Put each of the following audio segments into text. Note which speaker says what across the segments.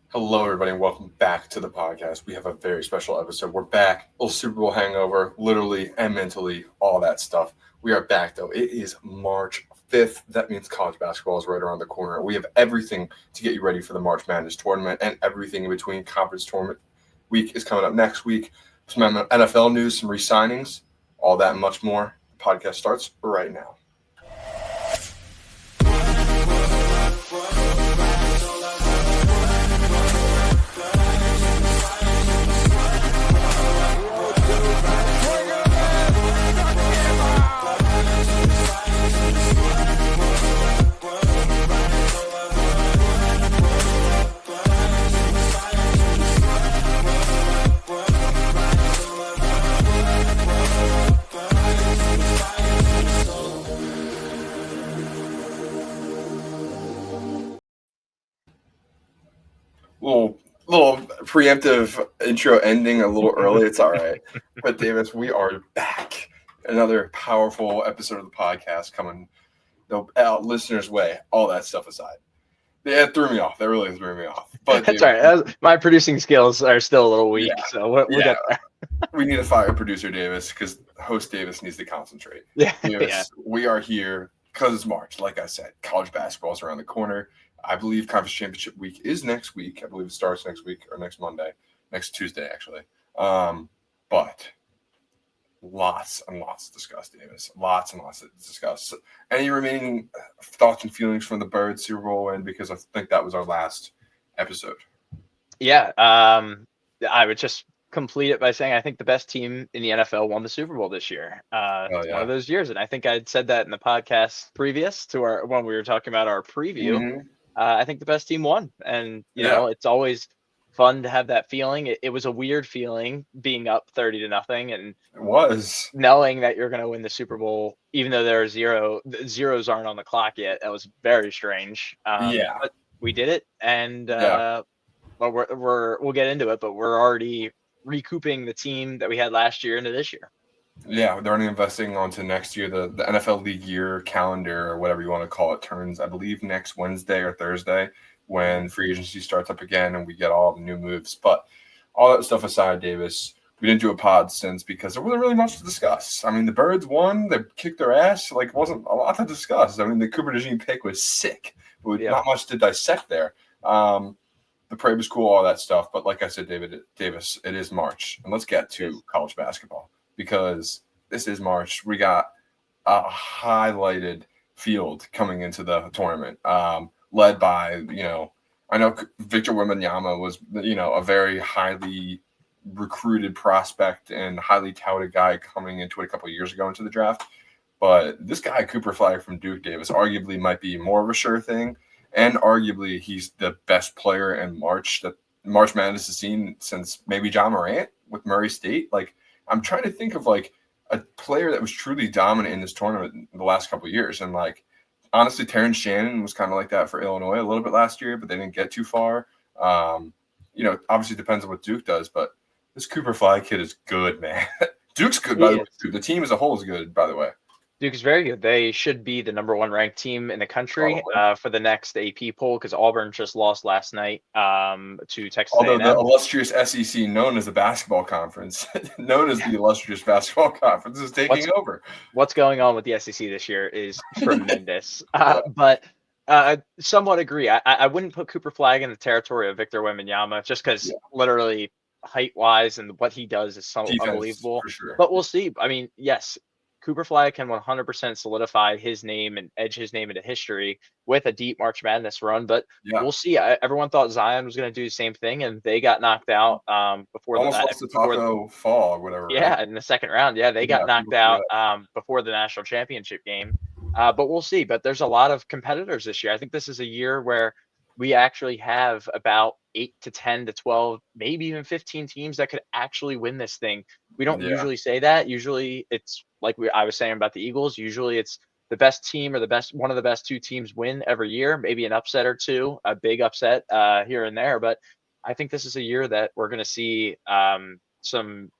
Speaker 1: Hello, everybody, and welcome back to the podcast. We have a very special episode. We're back, little Super Bowl hangover, literally and mentally, all that stuff. We are back, though. It is March 5th. That means college basketball is right around the corner. We have everything to get you ready for the March Madness tournament and everything in between. Conference tournament week is coming up next week. Some NFL news, some re-signings, all that and much more. The podcast starts right now. Little preemptive intro ending a little early. It's all right. But Davis, we are back. Another powerful episode of the podcast coming listeners' way. All that stuff aside, yeah, it threw me off. That really threw me off. But
Speaker 2: That's
Speaker 1: Davis,
Speaker 2: all right. My producing skills are still a little weak,
Speaker 1: yeah,
Speaker 2: so we'll
Speaker 1: yeah,
Speaker 2: get there.
Speaker 1: we need to fire producer Davis because host Davis needs to concentrate.
Speaker 2: Yeah,
Speaker 1: Davis,
Speaker 2: yeah.
Speaker 1: we are here because it's March. Like I said, college basketball is around the corner. I believe conference championship week is next week. I believe it starts next week or next Monday, next Tuesday, actually. But lots and lots to discuss, Davis. Lots and lots to discuss. Any remaining thoughts and feelings from the Birds Super Bowl win? Because I think that was our last episode.
Speaker 2: Yeah. I would just complete it by saying I think the best team in the NFL won the Super Bowl this year. It's one of those years, and I think I'd said that in the podcast previous to our when we were talking about our preview.
Speaker 1: Mm-hmm.
Speaker 2: I think the best team won, and you
Speaker 1: Yeah.
Speaker 2: know it's always fun to have that feeling. It was a weird feeling being up 30-0 and
Speaker 1: It was.
Speaker 2: knowing that you're going to win the Super Bowl, even though there are zeros aren't on the clock yet. That was very strange.
Speaker 1: Yeah.
Speaker 2: But we did it, and
Speaker 1: Yeah.
Speaker 2: well, we'll get into it, but we're already recouping the team that we had last year into this year.
Speaker 1: Yeah, they're only investing onto next year. The NFL league year calendar or whatever you want to call it turns, I believe, next Wednesday or Thursday when free agency starts up again and we get all the new moves. But all that stuff aside, Davis, we didn't do a pod since because there wasn't really much to discuss. I mean, the Birds won, they kicked their ass. Like, wasn't a lot to discuss. I mean, the Cooper DeJean pick was sick, but not much to dissect there. The parade was cool, all that stuff. But like I said, Davis, it is March, and let's get to college basketball. Because this is March, we got a highlighted field coming into the tournament, led by, I know Victor Wembanyama was, a very highly recruited prospect and highly touted guy coming into it a couple of years ago into the draft. But this guy, Cooper Flag from Duke, Davis, arguably might be more of a sure thing. And arguably he's the best player in March that March Madness has seen since maybe John Morant with Murray State. Like, I'm trying to think of like a player that was truly dominant in this tournament in the last couple of years. And like, honestly, Terrence Shannon was kind of like that for Illinois a little bit last year, but they didn't get too far. Obviously it depends on what Duke does, but this Cooper Fly kid is good, man. Duke's good, by the way, too. The team as a whole is good, by the way.
Speaker 2: Duke is very good. They should be the number one ranked team in the country for the next AP poll because Auburn just lost last night to Texas
Speaker 1: A&M. The illustrious SEC, known as the basketball conference, is taking over.
Speaker 2: What's going on with the SEC this year is tremendous. But somewhat agree. I wouldn't put Cooper Flag in the territory of Victor Wembanyama just because literally height-wise and what he does is so unbelievable.
Speaker 1: For sure.
Speaker 2: But we'll see. I mean, yes, Cooper Flag can 100% solidify his name and edge his name into history with a deep March Madness run, but we'll see. Everyone thought Zion was going to do the same thing, and they got knocked out before
Speaker 1: the fall or whatever.
Speaker 2: Yeah, right? In the second round. Yeah, they got knocked out before the national championship game. But we'll see. But there's a lot of competitors this year. I think this is a year where we actually have about 8 to 10 to 12, maybe even 15 teams that could actually win this thing. We don't usually say that. Usually it's like I was saying about the Eagles. Usually it's the best team or one of the best two teams win every year, maybe an upset or two, a big upset here and there. But I think this is a year that we're going to see some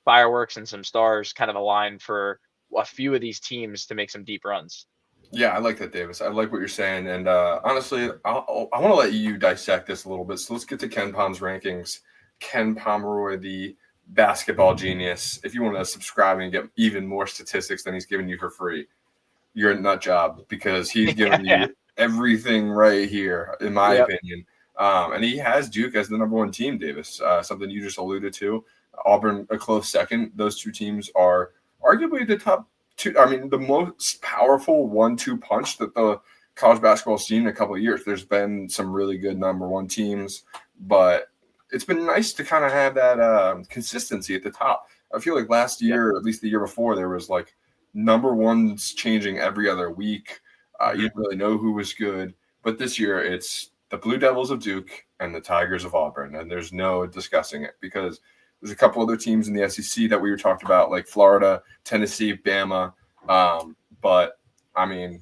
Speaker 2: fireworks and some stars kind of align for a few of these teams to make some deep runs.
Speaker 1: Yeah, I like that, Davis. I like what you're saying, and honestly, I want to let you dissect this a little bit. So let's get to KenPom's rankings. Ken Pomeroy, the basketball genius. If you want to subscribe and get even more statistics than he's giving you for free, you're a nut job because he's giving
Speaker 2: Yeah.
Speaker 1: you everything right here, in my
Speaker 2: Yep.
Speaker 1: opinion. And he has Duke as the number one team, Davis. Something you just alluded to. Auburn a close second. Those two teams are arguably the top two. I mean, the most powerful 1-2 punch that the college basketball has seen in a couple of years. There's been some really good number one teams, but it's been nice to kind of have that consistency at the top. I feel like last
Speaker 2: Yep.
Speaker 1: year, at least the year before, there was like number one's changing every other week. You didn't really know who was good, but this year it's the Blue Devils of Duke and the Tigers of Auburn, and there's no discussing it because there's a couple other teams in the SEC that we were talked about, like Florida, Tennessee, Bama. But I mean,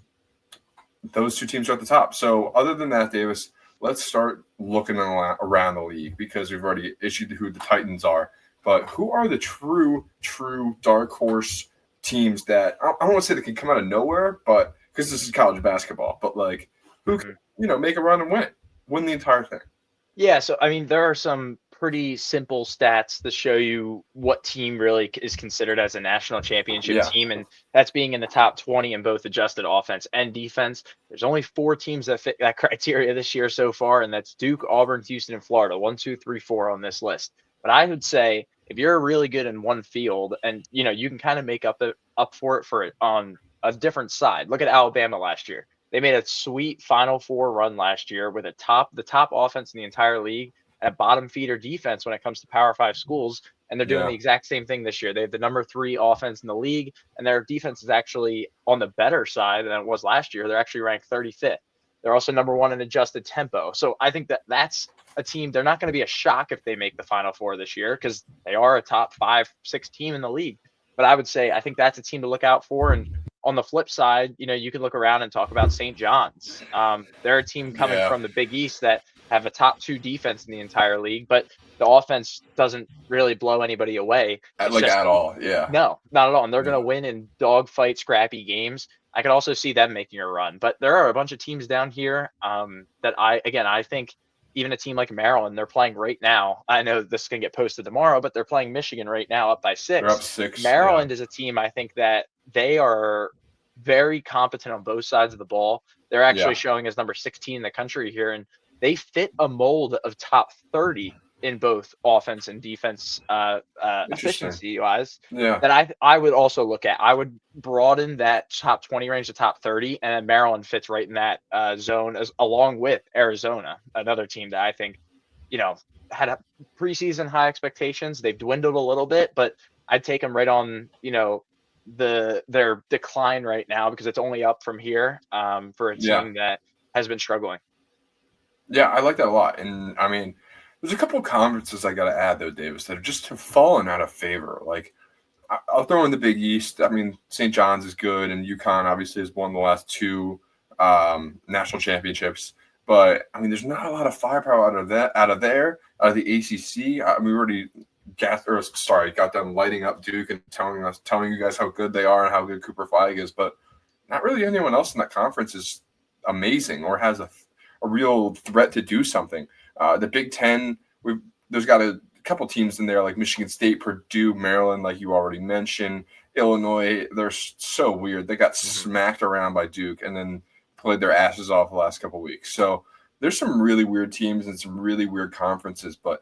Speaker 1: those two teams are at the top. So other than that, Davis, let's start looking around the league because we've already issued who the Titans are. But who are the true dark horse teams that I don't want to say they can come out of nowhere, but because this is college basketball, but like who can, make a run and win the entire thing?
Speaker 2: Yeah, so I mean, there are some pretty simple stats that show you what team really is considered as a national championship
Speaker 1: Yeah.
Speaker 2: team, and that's being in the top 20 in both adjusted offense and defense. There's only 4 teams that fit that criteria this year so far, and that's Duke, Auburn, Houston, and Florida. 1, 2, 3, 4 on this list. But I would say if you're really good in one field, and you can kind of make up for it on a different side. Look at Alabama last year. They made a sweet Final Four run last year with the top offense in the entire league and a bottom feeder defense when it comes to Power 5 schools. And they're doing
Speaker 1: Yeah.
Speaker 2: the exact same thing this year. They have the number 3 offense in the league, and their defense is actually on the better side than it was last year. They're actually ranked 35th. They're also number 1 in adjusted tempo. So I think that's a team. They're not going to be a shock if they make the Final Four this year because they are a top 5, 6 team in the league. But I would say I think that's a team to look out for. And on the flip side, you can look around and talk about St. John's. They're a team coming
Speaker 1: Yeah.
Speaker 2: from the Big East that have a top 2 defense in the entire league, but the offense doesn't really blow anybody away. It's just
Speaker 1: At all. Yeah.
Speaker 2: no, not at all. And they're going to win in dogfight, scrappy games. I could also see them making a run, but there are a bunch of teams down here that I think even a team like Maryland, they're playing right now. I know this can get posted tomorrow, but they're playing Michigan right now up by 6.
Speaker 1: They're up 6.
Speaker 2: Maryland is a team I think that they are very competent on both sides of the ball. They're actually showing as number 16 in the country here, and they fit a mold of top 30 in both offense and defense efficiency wise.
Speaker 1: Yeah.
Speaker 2: That I would also look at. I would broaden that top 20 range to top 30, and then Maryland fits right in that zone along with Arizona, another team that I think, had a preseason high expectations. They've dwindled a little bit, but I'd take them right on, their decline right now because it's only up from here for a team that has been struggling.
Speaker 1: Yeah, I like that a lot. And I mean, there's a couple of conferences I got to add though, Davis, that have just fallen out of favor. Like I'll throw in the Big East. I mean, St. John's is good, and UConn obviously has won the last 2 national championships. But I mean, there's not a lot of firepower out of the ACC. We already got them lighting up Duke and telling you guys how good they are and how good Cooper Flag is. But not really anyone else in that conference is amazing or has a real threat to do something. The Big Ten, there's got a couple teams in there like Michigan State, Purdue, Maryland, like you already mentioned. Illinois, they're so weird. They got smacked around by Duke and then played their asses off the last couple of weeks. So there's some really weird teams and some really weird conferences. But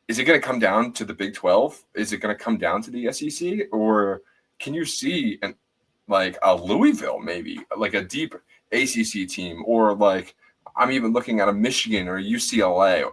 Speaker 1: is it going to come down to the Big 12? Is it going to come down to the SEC? Or can you see like a Louisville, maybe like a deep ACC team, or like I'm even looking at a Michigan or UCLA.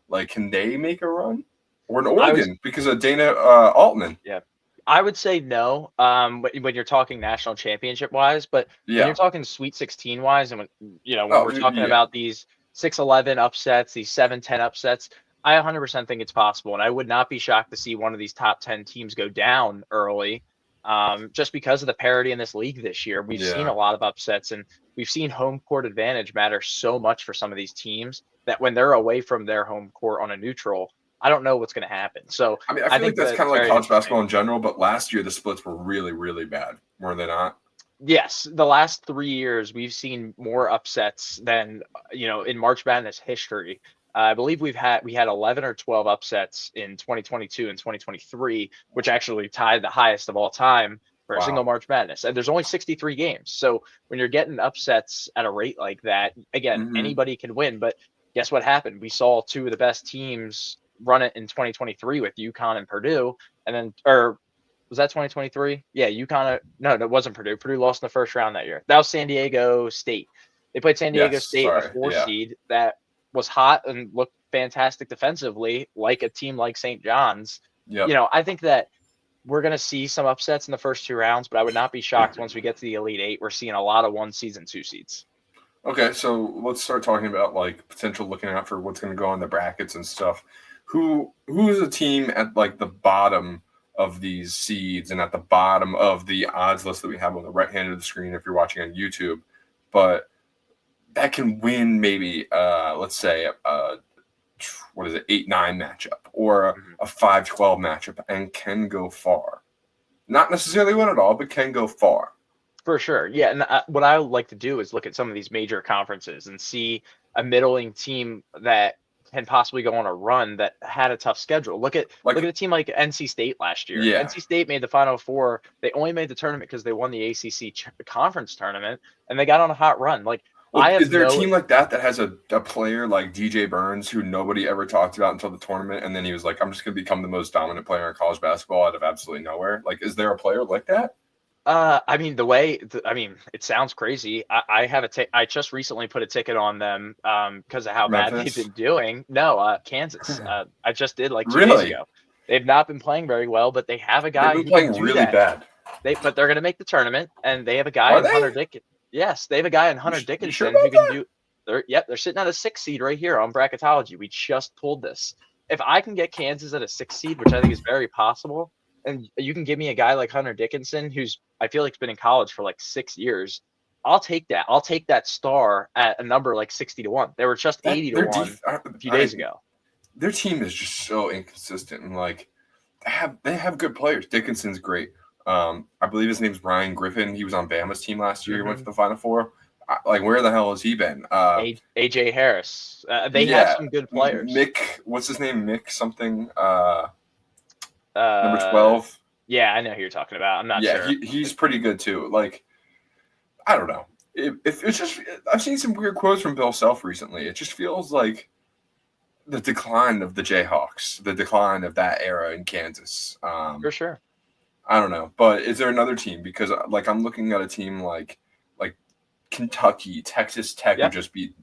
Speaker 1: Like, can they make a run? Or an Oregon because of Dana Altman?
Speaker 2: Yeah. I would say no when you're talking national championship wise, but when you're talking Sweet 16 wise, and when we're talking about these 6-11 upsets, these 7-10 upsets, I 100% think it's possible. And I would not be shocked to see one of these top 10 teams go down early just because of the parity in this league this year. We've seen a lot of upsets, and we've seen home court advantage matter so much for some of these teams that when they're away from their home court on a neutral, I don't know what's going to happen. So
Speaker 1: I mean, I feel like that's kind of like college basketball in general, but last year the splits were really, really bad, were they not?
Speaker 2: Yes, the last 3 years we've seen more upsets than in March Madness history. I believe we had 11 or 12 upsets in 2022 and 2023, which actually tied the highest of all time for a single
Speaker 1: Wow.
Speaker 2: March Madness. And there's only 63 games, so when you're getting upsets at a rate like that, again,
Speaker 1: Hmm.
Speaker 2: anybody can win. But guess what happened? We saw two of the best teams run it in 2023 with UConn and Purdue, and then or was that 2023? Yeah, UConn. No, that wasn't Purdue. Purdue lost in the first round that year. That was San Diego State. They played San Diego
Speaker 1: Yes.
Speaker 2: State, a
Speaker 1: Sorry.
Speaker 2: four
Speaker 1: Yeah.
Speaker 2: seed that was hot and looked fantastic defensively, like a team like St. John's.
Speaker 1: Yep.
Speaker 2: I think that we're going to see some upsets in the first 2 rounds, but I would not be shocked once we get to the Elite Eight. We're seeing a lot of 1 seeds and 2 seeds.
Speaker 1: Okay, so let's start talking about like potential looking out for what's going to go in the brackets and stuff. Who is a team at like the bottom of these seeds and at the bottom of the odds list that we have on the right hand of the screen if you're watching on YouTube, but that can win maybe let's say what is it 8-9 matchup or
Speaker 2: Mhm.
Speaker 1: a 5-12 matchup and can go far. Not necessarily win it all, but can go far.
Speaker 2: For sure. Yeah. And what I would like to do is look at some of these major conferences and see a middling team that can possibly go on a run that had a tough schedule. Look at a team like NC State last year.
Speaker 1: Yeah.
Speaker 2: NC State made the Final Four. They only made the tournament because they won the ACC conference tournament and they got on a hot run. Like
Speaker 1: Well,
Speaker 2: I have
Speaker 1: is there a
Speaker 2: no
Speaker 1: team like that has a player like DJ Burns who nobody ever talked about until the tournament, and then he was like, "I'm just going to become the most dominant player in college basketball out of absolutely nowhere"? Like, is there a player like that?
Speaker 2: I mean, it sounds crazy. I just recently put a ticket on them because of how bad they've
Speaker 1: Memphis?
Speaker 2: been doing. No, Kansas. I just did like 2 days
Speaker 1: Really?
Speaker 2: ago. They've not been playing very well, but they have a
Speaker 1: They've
Speaker 2: guy
Speaker 1: been
Speaker 2: who can
Speaker 1: playing
Speaker 2: do
Speaker 1: really
Speaker 2: that.
Speaker 1: bad.
Speaker 2: But they're going to make the tournament, and they have a guy
Speaker 1: Are
Speaker 2: in Hunter
Speaker 1: they?
Speaker 2: Dickinson. Yes, they have a guy in Hunter
Speaker 1: You sure
Speaker 2: Dickinson who
Speaker 1: about
Speaker 2: can
Speaker 1: that?
Speaker 2: do. They're sitting at a 6 seed right here on bracketology. We just pulled this. If I can get Kansas at a 6 seed, which I think is very possible, and you can give me a guy like Hunter Dickinson, who's I feel like has been in college for like 6 years, I'll take that. I'll take that star at a number like 60-1. They were just
Speaker 1: That
Speaker 2: 80-1 a few days ago.
Speaker 1: their team is just so inconsistent, and like they have good players. Dickinson's great. I believe his name's Ryan Griffin. He was on Bama's team last year. He went to the Final Four. Like, where the hell has he been?
Speaker 2: AJ Harris. They have
Speaker 1: Yeah,
Speaker 2: some good players.
Speaker 1: Mick. What's his name? Mick something. Number
Speaker 2: Uh,
Speaker 1: 12.
Speaker 2: yeah, I know who you're talking about. I'm not
Speaker 1: Yeah,
Speaker 2: sure.
Speaker 1: he's pretty good too. Like, I don't know. If it's just, I've seen some weird quotes from Bill Self recently. It just feels like the decline of the Jayhawks, the decline of that era in Kansas.
Speaker 2: For sure.
Speaker 1: I don't know, but is there another team? Because like I'm looking at a team like Kentucky, Texas Tech, who
Speaker 2: Yep.
Speaker 1: just beat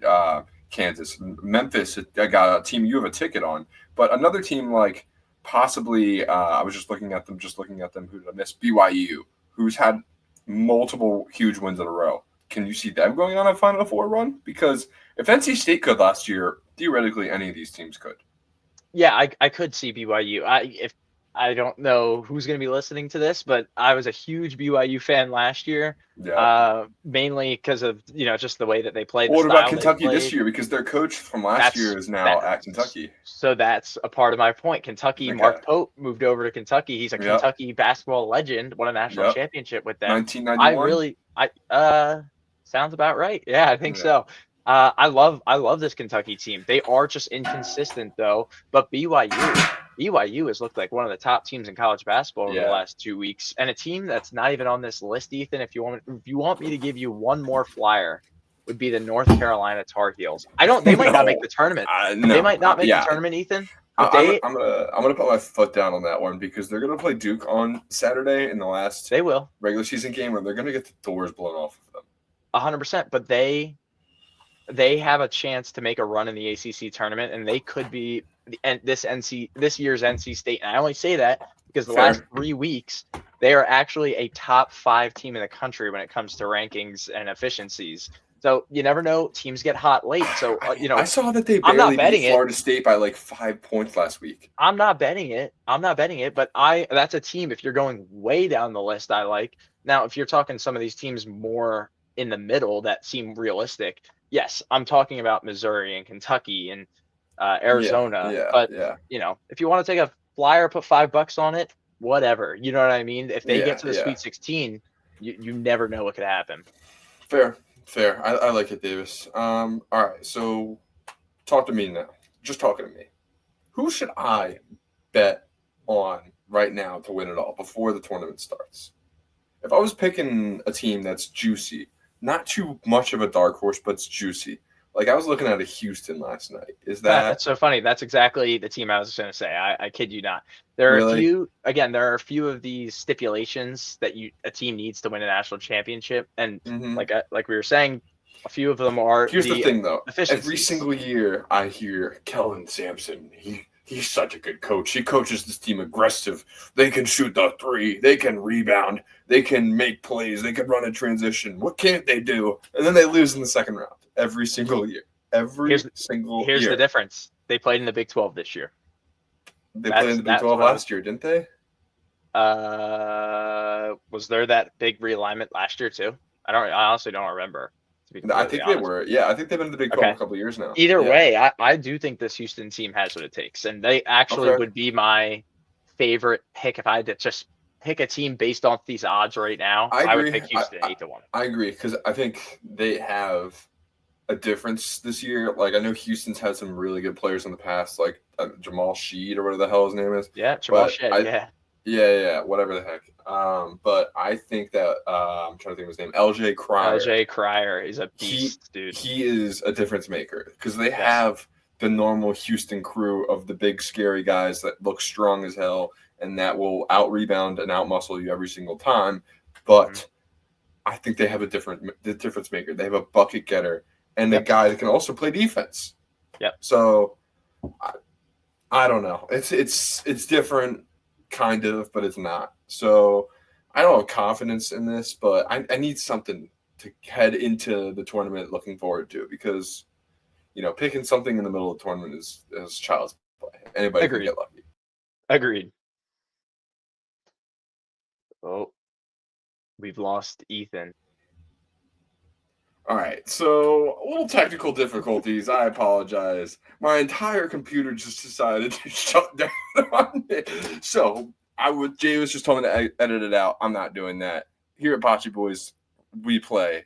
Speaker 1: Kansas, Memphis. I got a team you have a ticket on, but another team like possibly. I was just looking at them. Who did I miss? BYU, who's had multiple huge wins in a row. Can you see them going on a Final Four run? Because if NC State could last year, theoretically any of these teams could.
Speaker 2: Yeah, I could see BYU. I don't know who's going to be listening to this, but I was a huge BYU fan last year.
Speaker 1: Yeah.
Speaker 2: Mainly because of just the way that they played, the
Speaker 1: What about
Speaker 2: style they
Speaker 1: Kentucky this
Speaker 2: played.
Speaker 1: year? Because their coach from last year is now at Kentucky.
Speaker 2: So that's a part of my point. Kentucky,
Speaker 1: Okay.
Speaker 2: Mark Pope moved over to Kentucky. He's a
Speaker 1: Yep.
Speaker 2: Kentucky basketball legend, won a national championship with them.
Speaker 1: 1991.
Speaker 2: Sounds about right. Yeah, I think so. I love this Kentucky team. They are just inconsistent though. But BYU has looked like one of the top teams in college basketball over the last 2 weeks, and a team that's not even on this list, Ethan. If you want me to give you one more flyer, would be the North Carolina Tar Heels. They might not make the tournament.
Speaker 1: No.
Speaker 2: They might not make the tournament, Ethan.
Speaker 1: I'm gonna put my foot down on that one because they're gonna play Duke on Saturday in the last regular season game, and they're gonna get the doors blown off of them.
Speaker 2: 100%, but they have a chance to make a run in the ACC tournament, and they could be this year's NC State. And I only say that because the last 3 weeks they are actually a top 5 team in the country when it comes to rankings and efficiencies. So you never know. Teams get hot late. So
Speaker 1: I saw that they barely beat Florida State by like 5 points last week.
Speaker 2: I'm not betting it. But that's a team. If you're going way down the list, I like. Now, if you're talking some of these teams more in the middle that seem realistic, yes, I'm talking about Missouri and Kentucky and Arizona. If you want to take a flyer, put $5 on it, whatever. You know what I mean? If they get to the Sweet 16, You never know what could happen.
Speaker 1: Fair. I like it, Davis. All right. So talk to me now. Just talking to me. Who should I bet on right now to win it all before the tournament starts? If I was picking a team that's juicy, not too much of a dark horse, but it's juicy. Like I was looking at a Houston last night. Is that
Speaker 2: That's so funny. That's exactly the team I was going to say. I kid you not. There are
Speaker 1: really?
Speaker 2: there are a few of these stipulations that a team needs to win a national championship, and
Speaker 1: Mm-hmm.
Speaker 2: like we were saying, a few of them are
Speaker 1: Here's the
Speaker 2: the
Speaker 1: thing, though. Every
Speaker 2: efficiencies.
Speaker 1: single year, I hear Kellen Sampson. He's such a good coach. He coaches this team aggressive. They can shoot the three. They can rebound. They can make plays. They can run a transition. What can't they do? And then they lose in the second round every single year. Every single
Speaker 2: Here's
Speaker 1: year.
Speaker 2: the difference. They played in the Big 12 this year.
Speaker 1: They played in the Big 12 last year, didn't they?
Speaker 2: Was there that big realignment last year too? I honestly don't remember. To be
Speaker 1: I
Speaker 2: completely
Speaker 1: think
Speaker 2: honest.
Speaker 1: they were. Yeah, I think they've been in the Big 12
Speaker 2: Okay.
Speaker 1: a couple of years now.
Speaker 2: Either
Speaker 1: Yeah.
Speaker 2: way, I do think this Houston team has what it takes, and they actually would be my favorite pick if I had to just pick a team based off these odds right now.
Speaker 1: I
Speaker 2: I would
Speaker 1: agree.
Speaker 2: pick Houston 8-1.
Speaker 1: I agree because I think they have a difference this year. Like I know Houston's had some really good players in the past, like Jamal Sheed or whatever the hell his name is.
Speaker 2: Yeah, Jamal
Speaker 1: But
Speaker 2: Sheed,
Speaker 1: yeah, whatever the heck. But I think that I'm trying to think of his name, LJ Cryer.
Speaker 2: LJ Cryer is a beast, dude.
Speaker 1: He is a difference maker because they have the normal Houston crew of the big scary guys that look strong as hell and that will out rebound and out muscle you every single time. But I think they have the difference maker. They have a bucket getter and a guy that can also play defense.
Speaker 2: Yep.
Speaker 1: So I don't know. It's different, kind of, but it's not. So I don't have confidence in this, but I need something to head into the tournament looking forward to because, picking something in the middle of the tournament is child's play. Anybody can get lucky.
Speaker 2: Agreed. Oh, we've lost Ethan.
Speaker 1: All right, so a little technical difficulties. I apologize. My entire computer just decided to shut down on me. So Jay was just told me to edit it out. I'm not doing that. Here at Bachi Boys, we play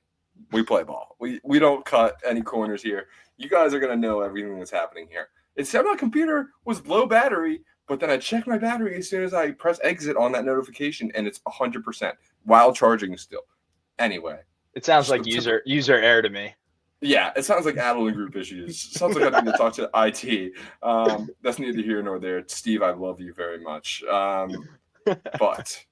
Speaker 1: ball. We don't cut any corners here. You guys are gonna know everything that's happening here. It said my computer was low battery, but then I checked my battery as soon as I press exit on that notification, and it's 100% while charging still. Anyway.
Speaker 2: It sounds like user error to me.
Speaker 1: Yeah, it sounds like adult group issues. Sounds like I need to talk to IT. That's neither here nor there. Steve, I love you very much. But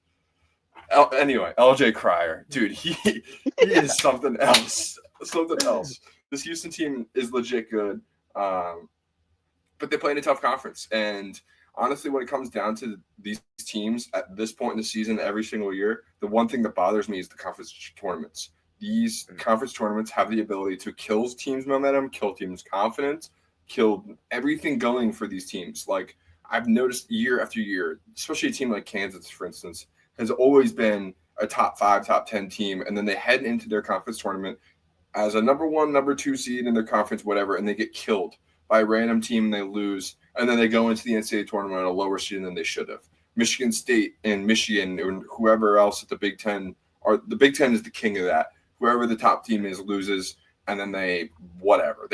Speaker 1: anyway, LJ Cryer, dude, he is something else. Something else. This Houston team is legit good, but they play in a tough conference. And honestly, when it comes down to these teams at this point in the season, every single year, the one thing that bothers me is the conference tournaments. These conference tournaments have the ability to kill teams' momentum, kill teams' confidence, kill everything going for these teams. Like I've noticed year after year, especially a team like Kansas, for instance, has always been a top 5, top 10 team, and then they head into their conference tournament as a number 1, number 2 seed in their conference, whatever, and they get killed by a random team and they lose, and then they go into the NCAA tournament at a lower seed than they should have. Michigan State and Michigan and whoever else at the Big Ten, or the Big Ten is the king of that. Whoever the top team is loses, and then they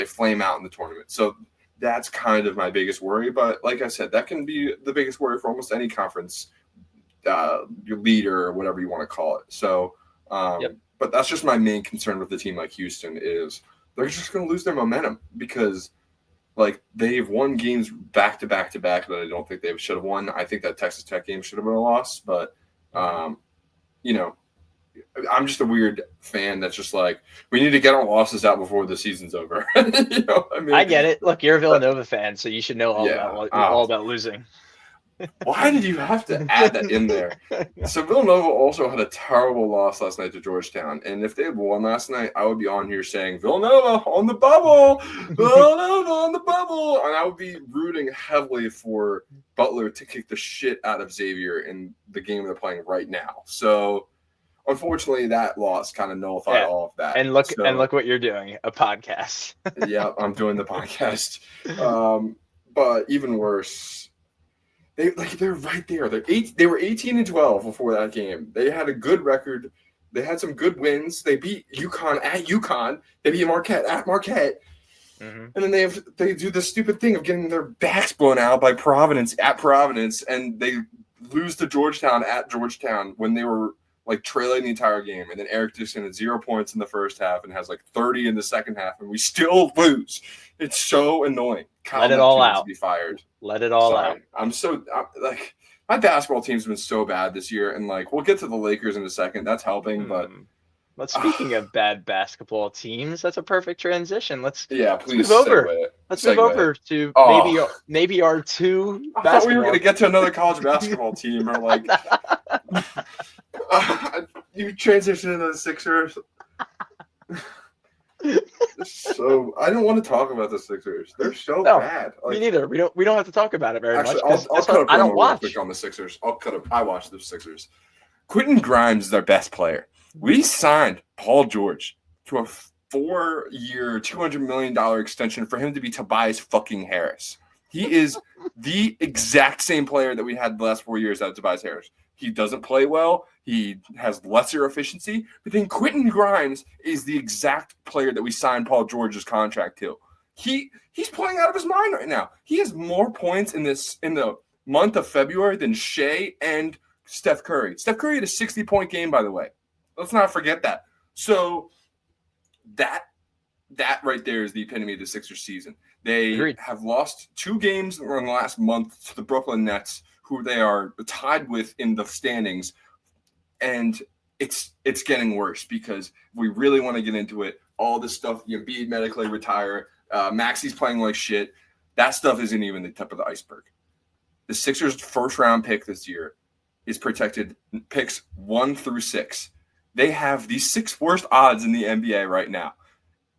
Speaker 1: flame out in the tournament. So that's kind of my biggest worry. But like I said, that can be the biggest worry for almost any conference, your leader or whatever you want to call it. So, but that's just my main concern with the team like Houston is they're just going to lose their momentum because like they've won games back to back to back that I don't think they should have won. I think that Texas Tech game should have been a loss, but I'm just a weird fan that's just like, we need to get our losses out before the season's over.
Speaker 2: I get it. Look, you're a Villanova fan, so you should know all about losing.
Speaker 1: Why did you have to add that in there? So Villanova also had a terrible loss last night to Georgetown. And if they had won last night, I would be on here saying, Villanova on the bubble, Villanova on the bubble. And I would be rooting heavily for Butler to kick the shit out of Xavier in the game they're playing right now. So unfortunately, that loss kind of nullified all of that.
Speaker 2: And look what you're doing, a podcast.
Speaker 1: Yeah, I'm doing the podcast. But even worse, they're right there. They were 18-12 before that game. They had a good record. They had some good wins. They beat UConn at UConn. They beat Marquette at Marquette. And then they do the stupid thing of getting their backs blown out by Providence at Providence, and they lose to Georgetown at Georgetown when they were like trailing the entire game. And then Eric Dixon had 0 points in the first half and has like 30 in the second half, and we still lose. It's so annoying.
Speaker 2: Let it all out.
Speaker 1: To be fired.
Speaker 2: Let it all out.
Speaker 1: I'm like, my basketball team's been so bad this year, and like we'll get to the Lakers in a second. That's helping, but
Speaker 2: speaking of bad basketball teams, that's a perfect transition. Let's move
Speaker 1: over.
Speaker 2: Let's move over to maybe our two.
Speaker 1: I thought we were gonna get to another college basketball team, or like you transition into the Sixers. So I don't want to talk about the Sixers. They're so bad. Like,
Speaker 2: me neither. We don't have to talk about it very much.
Speaker 1: I'll cut up. I don't watch on the Sixers. I watch the Sixers. Quentin Grimes is our best player. We signed Paul George to a 4-year, $200 million extension for him to be Tobias fucking Harris. He is the exact same player that we had the last 4 years out of Tobias Harris. He doesn't play well. He has lesser efficiency. But then Quentin Grimes is the exact player that we signed Paul George's contract to. He's playing out of his mind right now. He has more points in the month of February than Shea and Steph Curry. Steph Curry had a 60-point game, by the way. Let's not forget that. So that right there is the epitome of the Sixers season. They have lost 2 games in the last month to the Brooklyn Nets, who they are tied with in the standings. And it's getting worse because we really want to get into it. All this stuff, Embiid medically retire, Maxi's playing like shit. That stuff isn't even the tip of the iceberg. The Sixers' first-round pick this year is protected picks 1 through 6. They have the 6th worst odds in the NBA right now.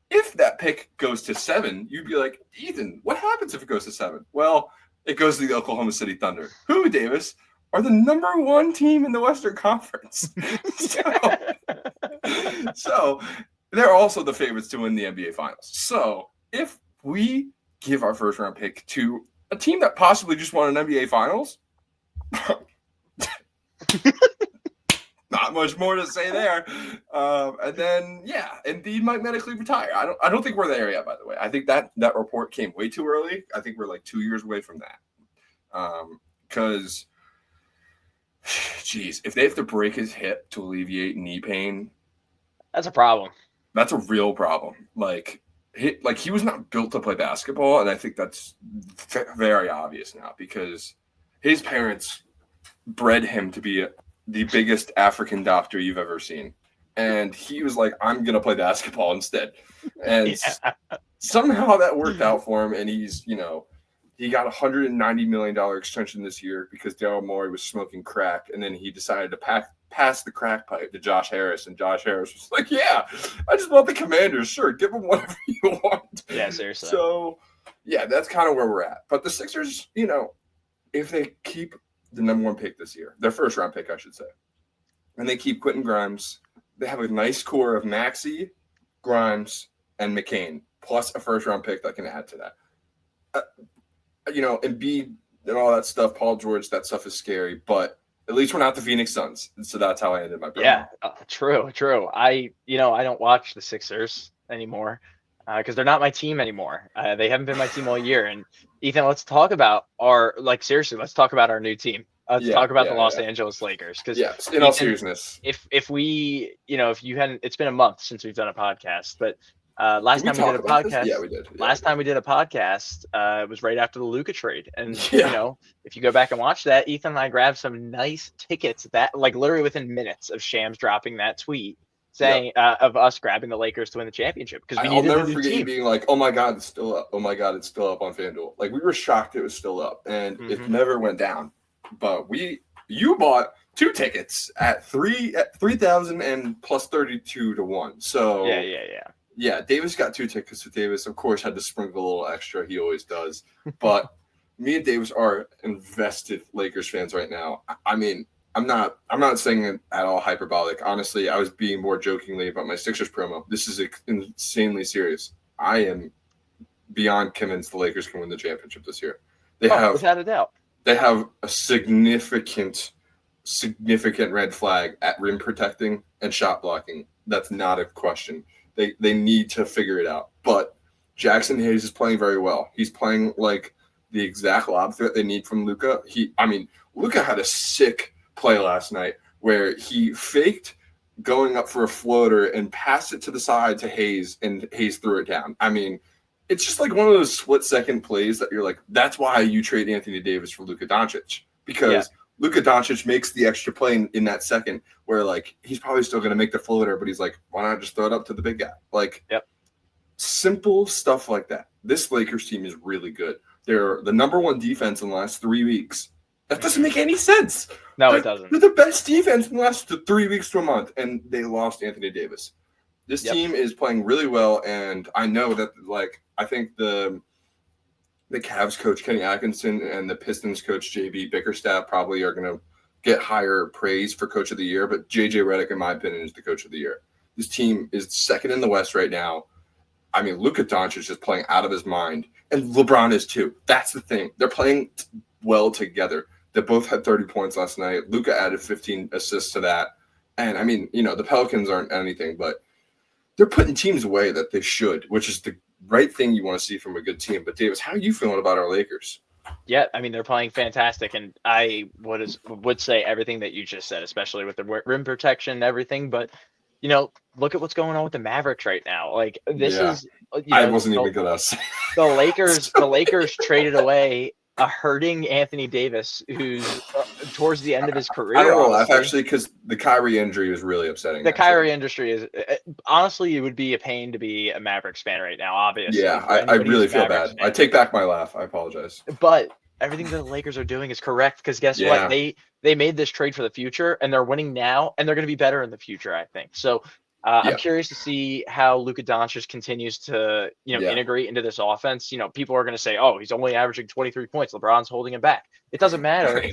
Speaker 1: If that pick goes to 7, you'd be like, Ethan, what happens if it goes to 7? Well, it goes to the Oklahoma City Thunder, who, Davis, are the number 1 team in the Western Conference. So they're also the favorites to win the NBA Finals. So if we give our first-round pick to a team that possibly just won an NBA Finals, not much more to say there. And then, Embiid might medically retire. I don't think we're there yet, by the way. I think that report came way too early. I think we're like 2 years away from that. Because, if they have to break his hip to alleviate knee pain,
Speaker 2: that's a problem.
Speaker 1: That's a real problem. Like he was not built to play basketball, and I think that's very obvious now because his parents bred him to be the biggest African doctor you've ever seen. And he was like, I'm going to play basketball instead. And somehow that worked out for him. And he's, he got a $190 million extension this year because Daryl Morey was smoking crack. And then he decided to pass the crack pipe to Josh Harris. And Josh Harris was like, yeah, I just want the Commanders. Sure, give them whatever you want.
Speaker 2: Yeah, seriously.
Speaker 1: So, that's kind of where we're at. But the Sixers, if they keep the number 1 pick this year, their first-round pick, I should say, and they keep Quentin Grimes, they have a nice core of Maxey, Grimes, and McCain, plus a first-round pick that can add to that. Embiid and all that stuff, Paul George, that stuff is scary, but at least we're not the Phoenix Suns. And so that's how I ended my pick.
Speaker 2: Yeah, true. I don't watch the Sixers anymore because they're not my team anymore. They haven't been my team all year. And Ethan, let's talk about let's talk about our new team. Let's talk about the Los Angeles Lakers. Because
Speaker 1: in all seriousness,
Speaker 2: if we, if you hadn't, it's been a month since we've done a podcast, but last time we did a podcast,
Speaker 1: we did. Yeah.
Speaker 2: Last time we did a podcast, it was right after the Luka trade, and if you go back and watch that, Ethan and I grabbed some nice tickets that, like, literally within minutes of Shams dropping that tweet saying of us grabbing the Lakers to win the championship because we needed a new team. I'll never forget you being like, "Oh my God, it's still up! Oh my God, it's still up on FanDuel!" Like we were shocked it was still up, and it never went down. But you bought 2 tickets at 3,000 and plus 32 to 1. So yeah. Davis got 2 tickets. So Davis, of course, had to sprinkle a little extra. He always does. But me and Davis are invested Lakers fans right now. I mean, I'm not saying it at all hyperbolic. Honestly, I was being more jokingly about my Sixers promo. This is insanely serious. I am beyond convinced the Lakers can win the championship this year. Without a doubt.
Speaker 1: They have a significant significant red flag at rim protecting and shot blocking. That's not a question. They need to figure it out. But Jackson Hayes is playing very well. He's playing like the exact lob threat they need from Luka. Luka had a sick play last night where he faked going up for a floater and passed it to the side to Hayes, and Hayes threw it down. I mean, it's just like one of those split-second plays that you're like, that's why you trade Anthony Davis for Luka Doncic, because Luka Doncic makes the extra play in that second where, like, he's probably still going to make the floater, but he's like, why not just throw it up to the big guy? Like, simple stuff like that. This Lakers team is really good. They're the number one defense in the last 3 weeks. That doesn't make any sense.
Speaker 2: No, it doesn't.
Speaker 1: They're the best defense in the last 3 weeks to a month, and they lost Anthony Davis. This team is playing really well, and I know that, like, I think the Cavs coach Kenny Atkinson and the Pistons coach JB Bickerstaff probably are going to get higher praise for Coach of the Year, but JJ Redick, in my opinion, is the Coach of the Year. This team is second in the West right now. I mean, Luka Doncic is playing out of his mind, and LeBron is too. That's the thing. They're playing well together. They both had 30 points last night. Luka added 15 assists to that. And, I mean, you know, the Pelicans aren't anything, but they're putting teams away that they should, which is the right thing you want to see from a good team. But, Davis, how are you feeling about our Lakers?
Speaker 2: Yeah, I mean, they're playing fantastic, and I would say everything that you just said, especially with the rim protection and everything. But, you know, look at what's going on with the Mavericks right now. Like, this is –
Speaker 1: I wasn't even going to say.
Speaker 2: The Lakers traded away a hurting Anthony Davis, who's towards the end of his career.
Speaker 1: I don't want to laugh, actually, because the Kyrie injury was really upsetting.
Speaker 2: The Kyrie injury is honestly, it would be a pain to be a Mavericks fan right now, obviously.
Speaker 1: Yeah, I really feel bad. I take back my laugh. I apologize.
Speaker 2: But everything that the Lakers are doing is correct, because guess what? They made this trade for the future, and they're winning now, and they're going to be better in the future, I think. So I'm curious to see how Luka Doncic continues to, integrate into this offense. You know, people are going to say, "Oh, he's only averaging 23 points. LeBron's holding him back." It doesn't matter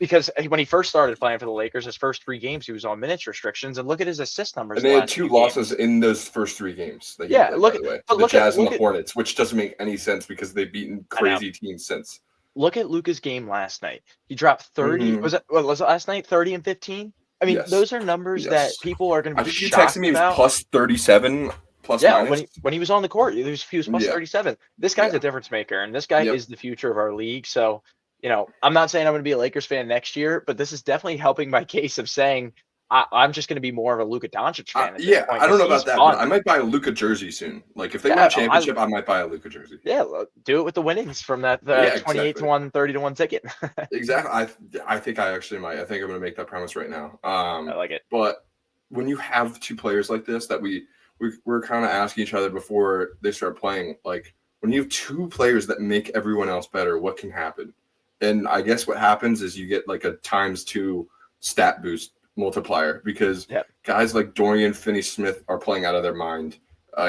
Speaker 2: because when he first started playing for the Lakers, his first 3 games, he was on minutes restrictions, and look at his assist numbers.
Speaker 1: And they had 2 losses in those first 3 games. That
Speaker 2: played,
Speaker 1: look at the Jazz and the Hornets, which doesn't make any sense because they've beaten crazy teams since.
Speaker 2: Look at Luka's game last night. He dropped 30. Was it last night? 30 and 15. I mean, those are numbers that people are going to be shocked about. I think you texted me he was
Speaker 1: plus 37, plus minus.
Speaker 2: When he was on the court, he was plus 37. This guy's a difference maker, and this guy is the future of our league. So, I'm not saying I'm going to be a Lakers fan next year, but this is definitely helping my case of saying I'm just going to be more of a Luka Doncic fan.
Speaker 1: I don't know about that, but I might buy a Luka jersey soon. Like, if they win a championship, I might buy a Luka jersey.
Speaker 2: Yeah, do it with the winnings from that 28-1, 30-1 ticket.
Speaker 1: Exactly. I think I actually might. I think I'm going to make that promise right now.
Speaker 2: I like it.
Speaker 1: But when you have 2 players like this that we're kind of asking each other before they start playing, like, when you have 2 players that make everyone else better, what can happen? And I guess what happens is you get like a ×2 stat boost multiplier, because guys like Dorian Finney-Smith are playing out of their mind.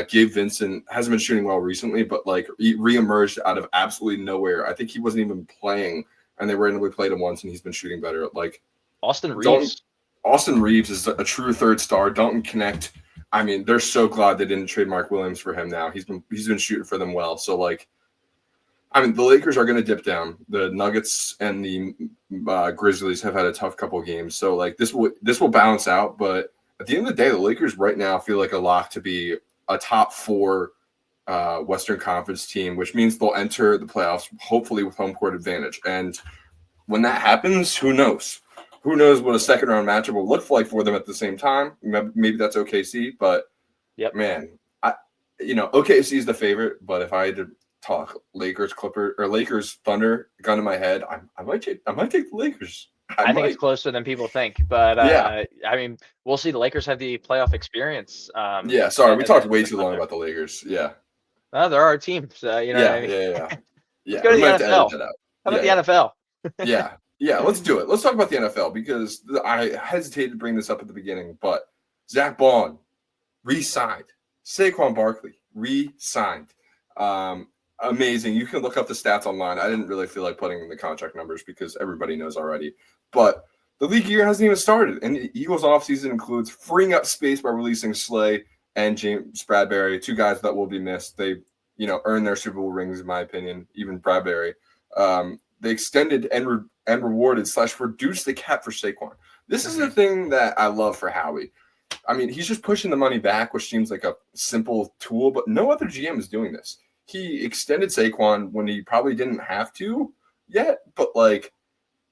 Speaker 1: Gabe Vincent hasn't been shooting well recently, but like he reemerged out of absolutely nowhere. I think he wasn't even playing, and they randomly played him once, and he's been shooting better. Like
Speaker 2: Austin Reeves.
Speaker 1: Austin Reeves is a true 3rd star. Dalton Connect. I mean, they're so glad they didn't trade Mark Williams for him now. He's been shooting for them well. So, like, I mean, the Lakers are going to dip down. The Nuggets and the Grizzlies have had a tough couple of games. So, like, this will balance out. But at the end of the day, the Lakers right now feel like a lock to be a top 4 Western Conference team, which means they'll enter the playoffs hopefully with home court advantage. And when that happens, who knows? Who knows what a second-round matchup will look like for them at the same time? Maybe that's OKC, but man, OKC is the favorite. But if I had to talk Lakers, Clippers, or Lakers, Thunder, gun to my head, I might take the Lakers.
Speaker 2: I think it's closer than people think, but I mean, we'll see. The Lakers have the playoff experience.
Speaker 1: Sorry, we talked way too long about the Lakers. Yeah,
Speaker 2: they're our team. So,
Speaker 1: Yeah.
Speaker 2: Let's go to the NFL. How about the NFL?
Speaker 1: Yeah, let's do it. Let's talk about the NFL, because I hesitated to bring this up at the beginning, but Zach Baun re-signed. Saquon Barkley re-signed. Amazing. You can look up the stats online. I didn't really feel like putting in the contract numbers because everybody knows already. But the league year hasn't even started, and the Eagles' offseason includes freeing up space by releasing Slay and James Bradbury, 2 guys that will be missed. They, earned their Super Bowl rings, in my opinion, even Bradbury. They extended and and rewarded / reduced the cap for Saquon. This is the thing that I love for Howie. I mean, he's just pushing the money back, which seems like a simple tool, but no other GM is doing this. He extended Saquon when he probably didn't have to yet, but like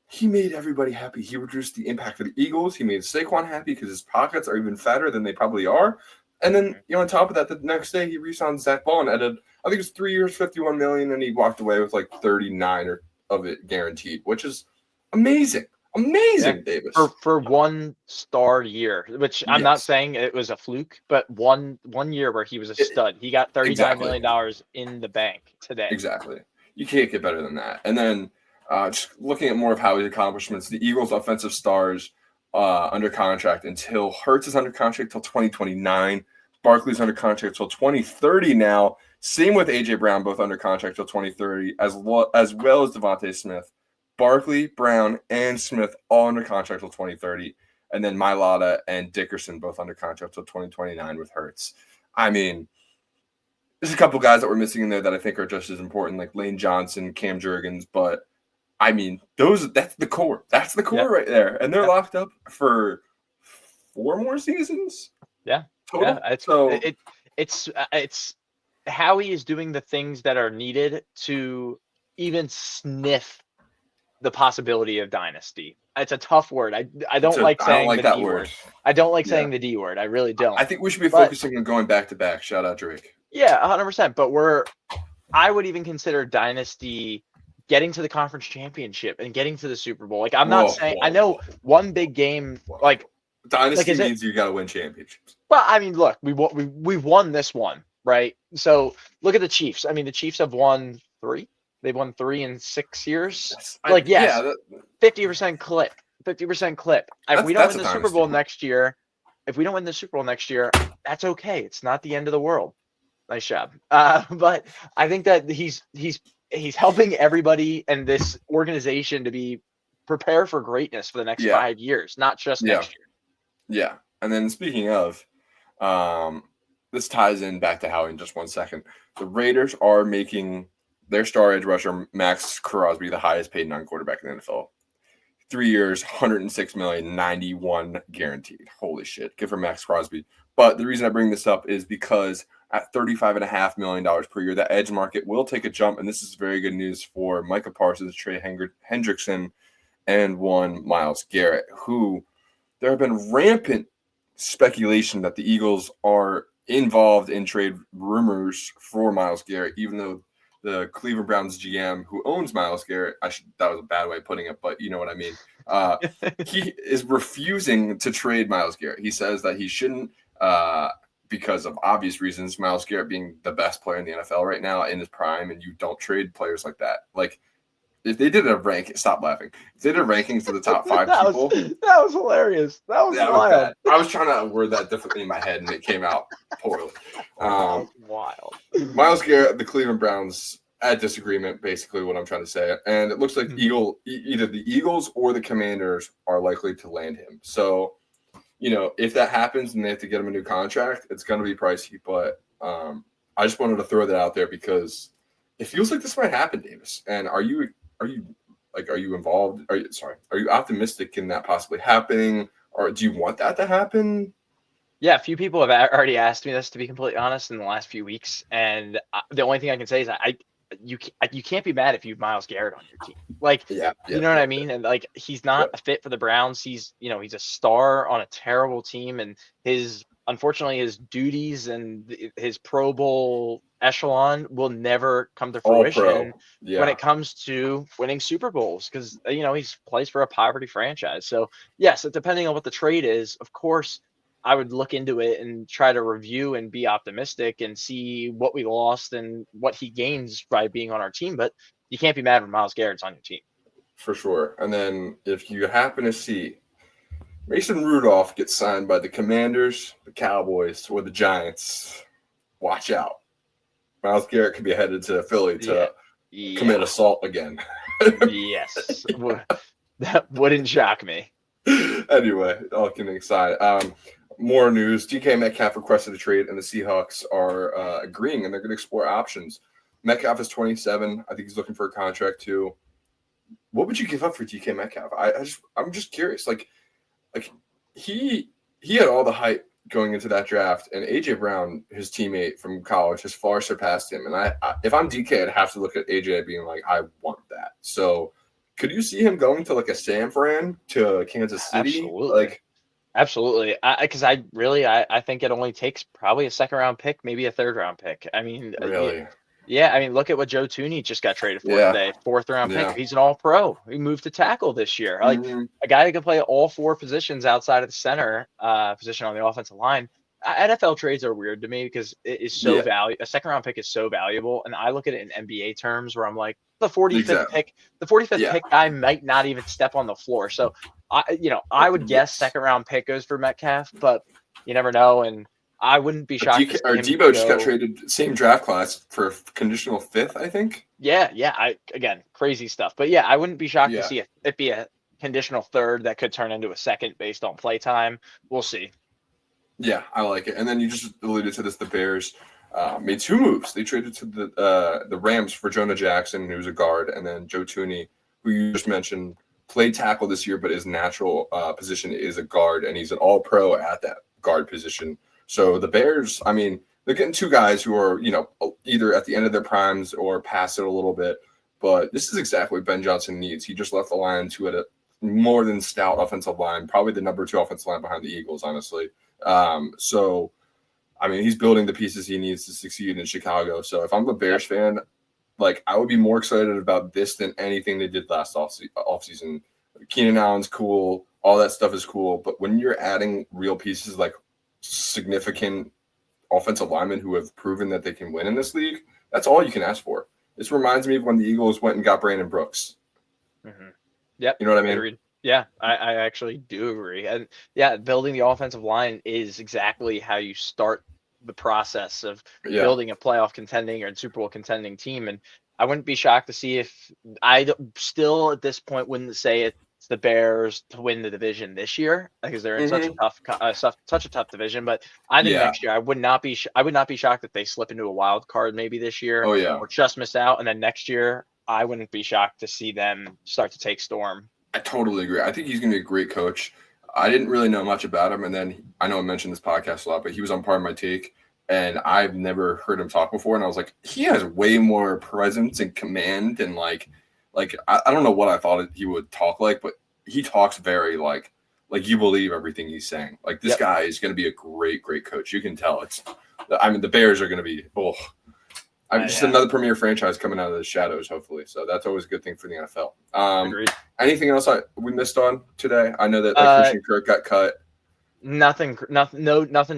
Speaker 1: he made everybody happy. He reduced the impact of the Eagles. He made Saquon happy because his pockets are even fatter than they probably are. And then, on top of that, the next day he re-signed Zach Baun at I think it was 3 years, $51 million, and he walked away with like 39 of it guaranteed, which is amazing. Amazing, Davis.
Speaker 2: For 1 star year, which I'm not saying it was a fluke, but one year where he was a stud. He got $39 million in the bank today.
Speaker 1: Exactly. You can't get better than that. And then just looking at more of Howie's accomplishments, the Eagles' offensive stars under contract until Hurts is under contract until 2029. Barkley's under contract until 2030 now. Same with A.J. Brown, both under contract until 2030, as well as Devontae Smith. Barkley, Brown, and Smith all under contract until 2030. And then Mailata and Dickerson both under contract until 2029 with Hurts. I mean, there's a couple guys that we're missing in there that I think are just as important, like Lane Johnson, Cam Jurgens, but I mean, that's the core. That's the core right there. And they're locked up for 4 more seasons?
Speaker 2: Yeah.
Speaker 1: Total?
Speaker 2: Yeah. It's Howie is doing the things that are needed to even sniff the possibility of dynasty. It's a tough word. I don't like saying the D word. I don't like saying the D word. I really don't.
Speaker 1: I think we should be focusing on going back to back. Shout out Drake.
Speaker 2: Yeah, 100%. But I would even consider dynasty getting to the conference championship and getting to the Super Bowl. Like I'm not saying I know one big game like
Speaker 1: dynasty means you got to win championships.
Speaker 2: Well, I mean, look, we won this one, right? So look at the Chiefs. I mean, the Chiefs have won 3. They've won 3 in 6 years. 50% clip. 50% clip. If we don't win the Super Bowl next year, that's okay. It's not the end of the world. Nice job. But I think that he's helping everybody and this organization to be prepared for greatness for the next 5 years, not just next year.
Speaker 1: Yeah. And then speaking of, this ties in back to Howie in just 1 second. The Raiders are making their star edge rusher, Max Crosby, the highest paid non-quarterback in the NFL. 3 years, $106 million, 91 guaranteed. Holy shit. Good for Max Crosby. But the reason I bring this up is because at $35.5 million per year, the edge market will take a jump. And this is very good news for Micah Parsons, Trey Hendrickson, and one Myles Garrett, who there have been rampant speculation that the Eagles are involved in trade rumors for Myles Garrett, even though the Cleveland Browns GM who owns Myles Garrett, that was a bad way of putting it, but you know what I mean. He is refusing to trade Myles Garrett. He says that he shouldn't because of obvious reasons, Myles Garrett being the best player in the NFL right now in his prime, and you don't trade players like that. Like, if they did a ranking, stop laughing. If they did a rankings of the top 5 people.
Speaker 2: That was hilarious. That was wild.
Speaker 1: I was trying to word that differently in my head, and it came out poorly.
Speaker 2: That was wild.
Speaker 1: Myles Garrett, the Cleveland Browns, at disagreement, basically what I'm trying to say. And it looks like either the Eagles or the Commanders are likely to land him. So, if that happens and they have to get him a new contract, it's going to be pricey. But I just wanted to throw that out there because it feels like this might happen, Davis. And are you involved? Are you optimistic in that possibly happening, or do you want that to happen?
Speaker 2: Yeah, a few people have already asked me this, to be completely honest, in the last few weeks, and the only thing I can say is you can't be mad if you have Myles Garrett on your team. Like, you know what I mean? And like, he's not a fit for the Browns. He's a star on a terrible team, and unfortunately his duties and his Pro Bowl echelon will never come to fruition when it comes to winning Super Bowls, because he plays for a poverty franchise. So yes, depending on what the trade is, of course I would look into it and try to review and be optimistic and see what we lost and what he gains by being on our team. But you can't be mad when Myles Garrett's on your team.
Speaker 1: For sure. And then if you happen to see Mason Rudolph gets signed by the Commanders, the Cowboys, or the Giants, watch out. Myles Garrett could be headed to Philly to commit assault again.
Speaker 2: Yes. That wouldn't shock me.
Speaker 1: Anyway, all kidding aside. More news. DK Metcalf requested a trade, and the Seahawks are agreeing, and they're going to explore options. Metcalf is 27. I think he's looking for a contract too. what would you give up for DK Metcalf? I'm just curious. Like he had all the hype going into that draft, and AJ Brown, his teammate from college, has far surpassed him. And I if I'm DK, I'd have to look at AJ being like, I want that. So could you see him going to like a San Fran to Kansas City?
Speaker 2: Absolutely. Absolutely. Because I think it only takes probably a second round pick, maybe a third round pick. I mean,
Speaker 1: really?
Speaker 2: Yeah, I mean, look at what Joe Tooney just got traded for today. 4th round pick. He's an all-pro. He moved to tackle this year. Like a guy who can play all 4 positions outside of the center position on the offensive line. NFL trades are weird to me because it is so valuable. A second round pick is so valuable, and I look at it in NBA terms where I'm like, the 45th pick, pick guy might not even step on the floor. So I would guess second round pick goes for Metcalf, but you never know. And I wouldn't be shocked.
Speaker 1: Debo just got traded, same draft class, for a conditional 5th, I think.
Speaker 2: Yeah. Again, crazy stuff. But yeah, I wouldn't be shocked to see it be a conditional 3rd that could turn into a 2nd based on play time. We'll see. Yeah,
Speaker 1: I like it. And then you just alluded to this: the Bears made 2 moves. They traded to the Rams for Jonah Jackson, who's a guard, and then Joe Tooney, who you just mentioned, played tackle this year, but his natural position is a guard, and he's an all-pro at that guard position. So the Bears, I mean, they're getting 2 guys who are, either at the end of their primes or past it a little bit. But this is exactly what Ben Johnson needs. He just left the Lions, who had a more than stout offensive line, probably the number 2 offensive line behind the Eagles, honestly. So, I mean, he's building the pieces he needs to succeed in Chicago. So if I'm a Bears fan, like, I would be more excited about this than anything they did last offseason. Keenan Allen's cool. All that stuff is cool. But when you're adding real pieces like significant offensive linemen who have proven that they can win in this league, that's all you can ask for. This reminds me of when the Eagles went and got Brandon Brooks.
Speaker 2: Mm-hmm. Yep.
Speaker 1: You know what I mean?
Speaker 2: Agreed. Yeah, I actually do agree. And yeah, building the offensive line is exactly how you start the process of building a playoff contending or Super Bowl contending team. And I wouldn't be shocked to see if I still at this point wouldn't say it's the Bears to win the division this year because they're in such a tough division. But I think next year I would not be shocked if they slip into a wild card maybe this year or just miss out. And then next year I wouldn't be shocked to see them start to take storm.
Speaker 1: I totally agree. I think he's going to be a great coach. I didn't really know much about him. And then I know I mentioned this podcast a lot, but he was on Part of My Take. And I've never heard him talk before. And I was like, he has way more presence and command. And like I don't know what I thought he would talk like, but he talks very like you believe everything he's saying. Like this guy is going to be a great, great coach. You can tell the Bears are going to be, just another premier franchise coming out of the shadows, hopefully. So that's always a good thing for the NFL.
Speaker 2: Agreed.
Speaker 1: Anything else we missed on today? I know that Christian Kirk got cut.
Speaker 2: Nothing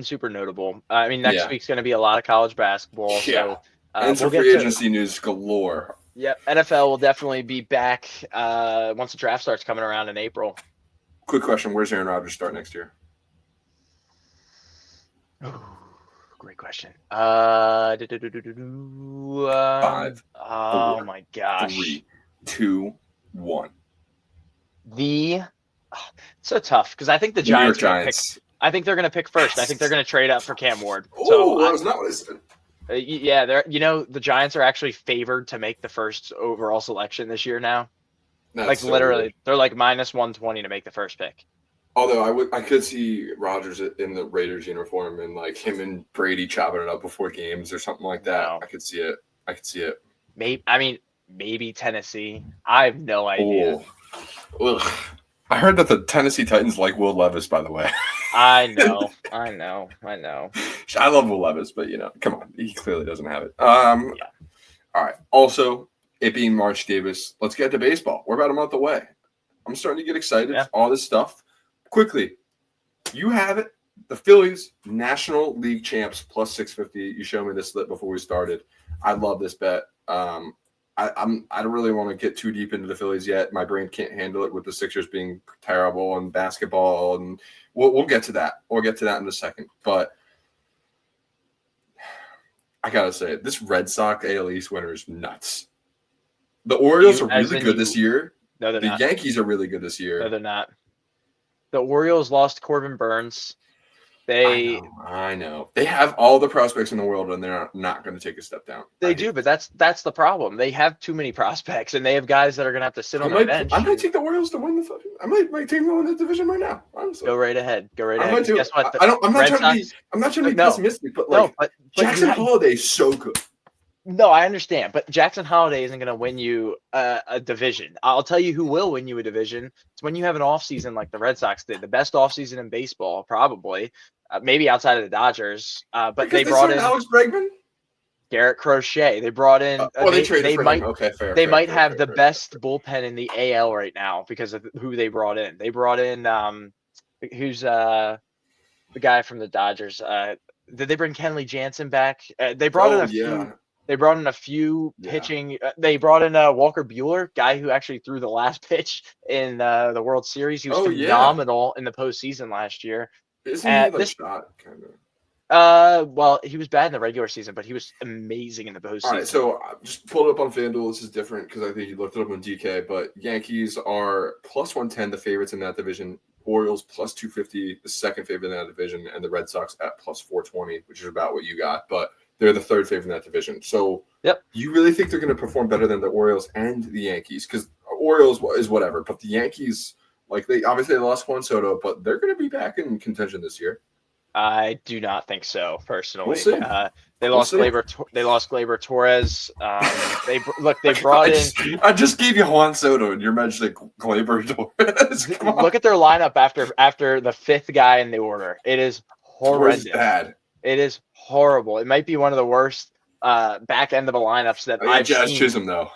Speaker 2: super notable. I mean, next week's going to be a lot of college basketball.
Speaker 1: Yeah. So, and some free agency news galore.
Speaker 2: Yep. NFL will definitely be back once the draft starts coming around in April.
Speaker 1: Quick question. Where's Aaron Rodgers start next year?
Speaker 2: Great question.
Speaker 1: 5.
Speaker 2: Oh
Speaker 1: 4,
Speaker 2: my gosh.
Speaker 1: 3, 2, 1.
Speaker 2: It's so tough because I think the Giants. I think they're going to pick first. I think they're going to trade up for Cam Ward.
Speaker 1: So that was not what I said.
Speaker 2: Yeah, the Giants are actually favored to make the first overall selection this year now. That's literally, weird. They're like minus 120 to make the first pick.
Speaker 1: Although I could see Rodgers in the Raiders uniform and like him and Brady chopping it up before games or something like that. No. I could see it.
Speaker 2: Maybe Tennessee. I have no idea.
Speaker 1: Ugh. I heard that the Tennessee Titans like Will Levis, by the way.
Speaker 2: I know. I
Speaker 1: love Will Levis, but come on, he clearly doesn't have it. All right. Also, it being March Davis, let's get to baseball. We're about a month away. I'm starting to get excited. Yeah. All this stuff. Quickly, you have it. The Phillies, National League champs, plus 650. You showed me this slip before we started. I love this bet. I don't really want to get too deep into the Phillies yet. My brain can't handle it with the Sixers being terrible and basketball, and we'll get to that. We'll get to that in a second. But I gotta say, this Red Sox AL East winner is nuts. The Orioles are really good this year.
Speaker 2: No, they're not.
Speaker 1: The Yankees are really good this year.
Speaker 2: No, they're not. The Orioles lost Corbin Burns.
Speaker 1: I know. They have all the prospects in the world, and they're not going to take a step down.
Speaker 2: They do, but that's the problem. They have too many prospects, and they have guys that are going to have to sit on the bench.
Speaker 1: I might take the Orioles to win the fucking. I might take them to win the division right now. Honestly,
Speaker 2: go right ahead. Go right ahead.
Speaker 1: Guess what? I'm not trying to be pessimistic, but like but Jackson Holliday is so good.
Speaker 2: No, I understand, but Jackson Holliday isn't going to win you a division. I'll tell you who will win you a division. It's when you have an offseason like the Red Sox did, the best offseason in baseball, probably, maybe outside of the Dodgers. But because they brought in
Speaker 1: Alex Bregman,
Speaker 2: Garrett Crochet. They brought in.
Speaker 1: They traded for him. Okay, fair.
Speaker 2: They might have the best bullpen in the AL right now because of who they brought in. They brought in who's the guy from the Dodgers. Did they bring Kenley Jansen back? They brought in a few. They brought in a few pitching. They brought in Walker Buehler, guy who actually threw the last pitch in the World Series. He was phenomenal in the postseason last year.
Speaker 1: Isn't he shot kind of?
Speaker 2: Well, he was bad in the regular season, but he was amazing in the postseason.
Speaker 1: All right, so I just pulled it up on FanDuel. This is different because I think you looked it up on DK. But Yankees are plus 110, the favorites in that division. Orioles plus 250, the second favorite in that division, and the Red Sox at plus 420, which is about what you got. But they're the third favorite in that division. So you really think they're going to perform better than the Orioles and the Yankees? Because Orioles is whatever, but the Yankees, like they lost Juan Soto, but they're going to be back in contention this year.
Speaker 2: I do not think so, personally.
Speaker 1: We'll see.
Speaker 2: They lost Gleyber Torres. They brought in.
Speaker 1: I just gave you Juan Soto, and you're mentioning Gleyber Torres.
Speaker 2: Look at their lineup after the fifth guy in the order. It is horrendous.
Speaker 1: Bad.
Speaker 2: It is horrible. It might be one of the worst back end of the lineups that I've seen.
Speaker 1: Jazz Chisholm, though.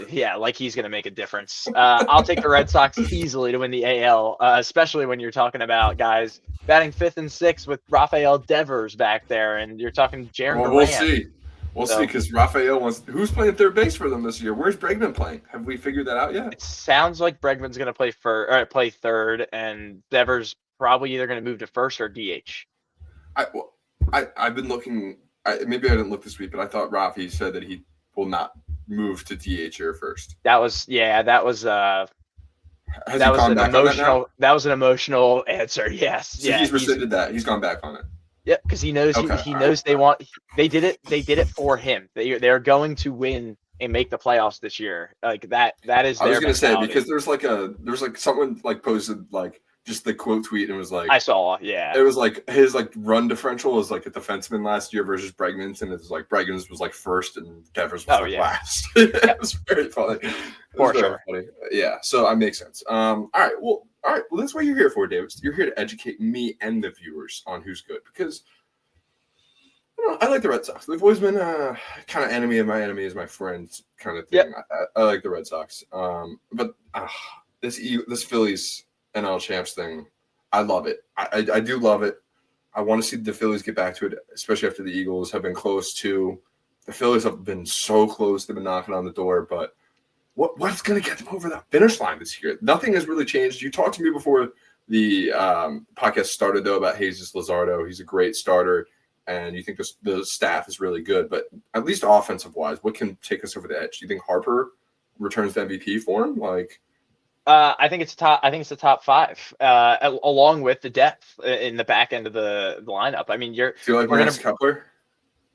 Speaker 2: Yeah, like he's going to make a difference. I'll take the Red Sox easily to win the AL, especially when you're talking about guys batting 5th and 6th with Rafael Devers back there, and you're talking Jaron Duran.
Speaker 1: We'll see. We'll see, because Rafael wants. Who's playing third base for them this year? Where's Bregman playing? Have we figured that out yet?
Speaker 2: It sounds like Bregman's going to play third, and Devers probably either going to move to first or DH.
Speaker 1: I've been looking. Maybe I didn't look this week, but I thought Rafi said that he will not move to DH or first.
Speaker 2: That was an emotional answer. Yes.
Speaker 1: So he's rescinded that. He's gone back on it.
Speaker 2: Yeah, because he knows he knows they did it for him. They're going to win and make the playoffs this year. Like that is their.
Speaker 1: I was going to say, because there's someone like posted like just the quote tweet and was like,
Speaker 2: I saw, yeah.
Speaker 1: It was like his like run differential was like a defenseman last year versus Bregman's, and it was like Bregman's was like first and Devers was last. It was very funny.
Speaker 2: For sure.
Speaker 1: Funny. Yeah, so that makes sense. All right. Well, that's what you're here for, David. You're here to educate me and the viewers on who's good, because I like the Red Sox. They've always been kind of enemy of my enemy is my friend kind of thing. Yep. I like the Red Sox. But this Phillies NL Champs thing, I love it. I do love it. I want to see the Phillies get back to it, especially after the Eagles have been close to. The Phillies have been so close. They've been knocking on the door, but what's going to get them over that finish line this year? Nothing has really changed. You talked to me before the podcast started, though, about Jesus Luzardo. He's a great starter, and you think the staff is really good. But at least offensive-wise, what can take us over the edge? Do you think Harper returns to MVP form?
Speaker 2: I think it's the top 5, along with the depth in the back end of the lineup. I mean,
Speaker 1: do you like Max Kepler?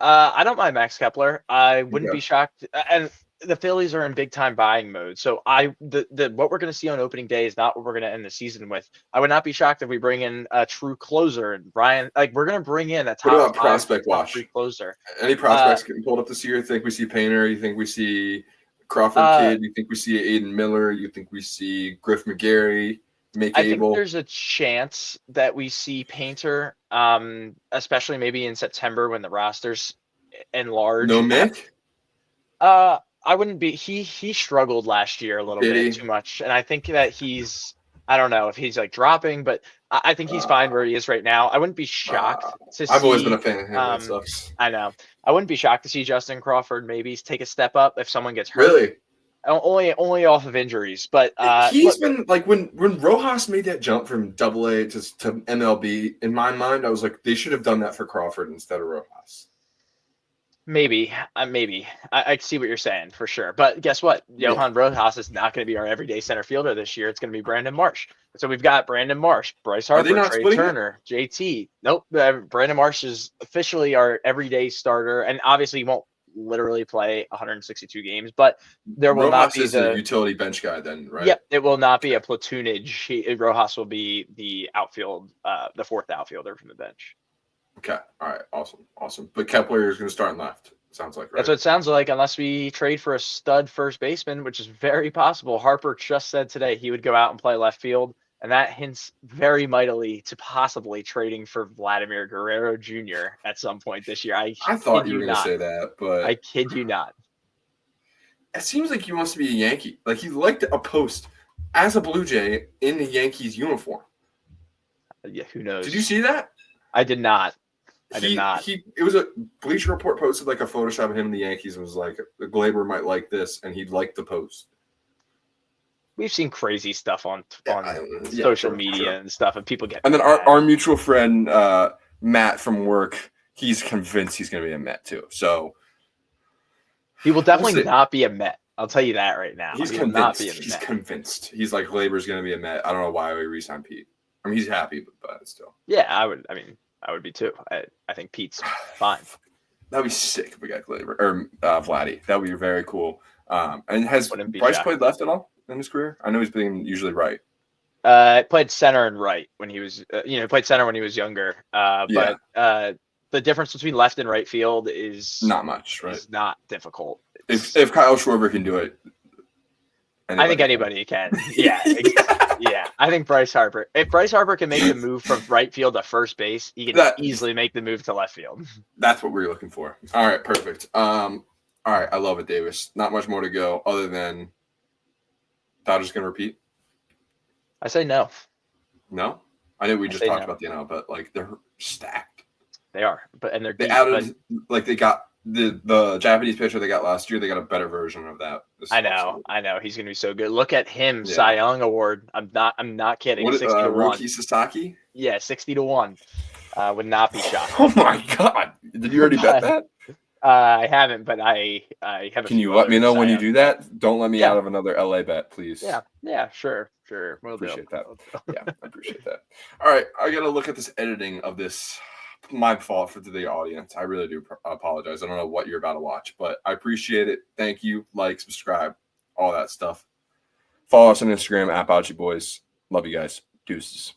Speaker 2: I don't mind Max Kepler. I wouldn't be shocked. And the Phillies are in big time buying mode. So what we're going to see on opening day is not what we're going to end the season with. I would not be shocked if we bring in a true closer and Brian. Like, we're going to bring in a top.
Speaker 1: What about prospect watch?
Speaker 2: Closer.
Speaker 1: Any prospects getting pulled up this year? You think we see Painter? You think we see Crawford Kidd? You think we see Aiden Miller? You think we see Griff McGarry?
Speaker 2: I think there's a chance that we see Painter, especially maybe in September when the roster's enlarged.
Speaker 1: No Mick?
Speaker 2: I wouldn't be. He struggled last year a little bit too much, and I think that I don't know if he's like dropping, but I think he's fine where he is right now. I wouldn't be shocked to see.
Speaker 1: I've always been a fan of him. That sucks.
Speaker 2: I know. I wouldn't be shocked to see Justin Crawford maybe take a step up if someone gets hurt.
Speaker 1: Really?
Speaker 2: Only off of injuries, but
Speaker 1: he's been like when Rojas made that jump from AA to MLB. In my mind, I was like, they should have done that for Crawford instead of Rojas.
Speaker 2: Maybe. I see what you're saying for sure. But guess what? Johan Rojas is not going to be our everyday center fielder this year. It's going to be Brandon Marsh. So we've got Brandon Marsh, Bryce
Speaker 1: Are they
Speaker 2: Harper,
Speaker 1: not
Speaker 2: Trey
Speaker 1: splitting it?
Speaker 2: Turner, JT. Nope. Brandon Marsh is officially our everyday starter, and obviously he won't literally play 162 games, but there will not
Speaker 1: Rojas
Speaker 2: be
Speaker 1: is a utility bench guy then, right?
Speaker 2: Yep, it will not be a platoonage. Rojas will be the outfield, the fourth outfielder from the bench.
Speaker 1: Okay. All right. Awesome. But Kepler is going to start in left. Sounds like, right?
Speaker 2: That's what it sounds like, unless we trade for a stud first baseman, which is very possible. Harper just said today he would go out and play left field, and that hints very mightily to possibly trading for Vladimir Guerrero Jr. at some point this year.
Speaker 1: I thought you were going to say that, but
Speaker 2: I kid you not.
Speaker 1: It seems like he wants to be a Yankee. Like he liked a post as a Blue Jay in the Yankees uniform.
Speaker 2: Yeah, who knows?
Speaker 1: Did you see that?
Speaker 2: I did not. It
Speaker 1: was a Bleacher Report posted like a Photoshop of him in the Yankees and was like, the Glaber might like this, and he'd like the post.
Speaker 2: We've seen crazy stuff on social media and stuff, and people get.
Speaker 1: And then our mutual friend Matt from work, he's convinced he's going to be a Met too. So
Speaker 2: he will definitely not be a Met. I'll tell you that right now.
Speaker 1: He's convinced. He's convinced. He's like, Glaber's going to be a Met. I don't know why we re-signed Pete. I mean, he's happy, but still.
Speaker 2: Yeah, I would be too. I think Pete's fine.
Speaker 1: That'd be sick if we got Glaber or Vladdy. That would be very cool. And has Bryce played left at all in his career? I know he's been usually right.
Speaker 2: Played center and right when he was, played center when he was younger. But the difference between left and right field is
Speaker 1: not much, right?
Speaker 2: It's not difficult.
Speaker 1: If Kyle Schwarber can do it,
Speaker 2: I think anybody can. Yeah, yeah. I think Bryce Harper. If Bryce Harper can make the move from right field to first base, he can easily make the move to left field.
Speaker 1: That's what we're looking for. All right, perfect. All right, I love it, Davis. Not much more to go other than Dodgers going to repeat.
Speaker 2: I say no.
Speaker 1: No, I know we just talked about the NL, but like they're stacked.
Speaker 2: They are, and they're
Speaker 1: they added like they got the Japanese pitcher they got last year. They got a better version of that.
Speaker 2: I know. He's gonna be so good. Look at him, Cy Young Award. I'm not kidding. 60-1.
Speaker 1: Roki Sasaki.
Speaker 2: Yeah, 60-1. Would not be shocked.
Speaker 1: Oh my God! Did you already bet that?
Speaker 2: I haven't, but I have.
Speaker 1: Can you let me know when you do that? Don't let me out of another LA bet, please.
Speaker 2: Yeah, sure. We'll
Speaker 1: appreciate that. Yeah, I appreciate that. All right, I gotta look at this editing of this. My fault for the audience. I really do apologize. I don't know what you're about to watch, but I appreciate it. Thank you. Like, subscribe, all that stuff. Follow us on Instagram @Bachi Boys. Love you guys. Deuces.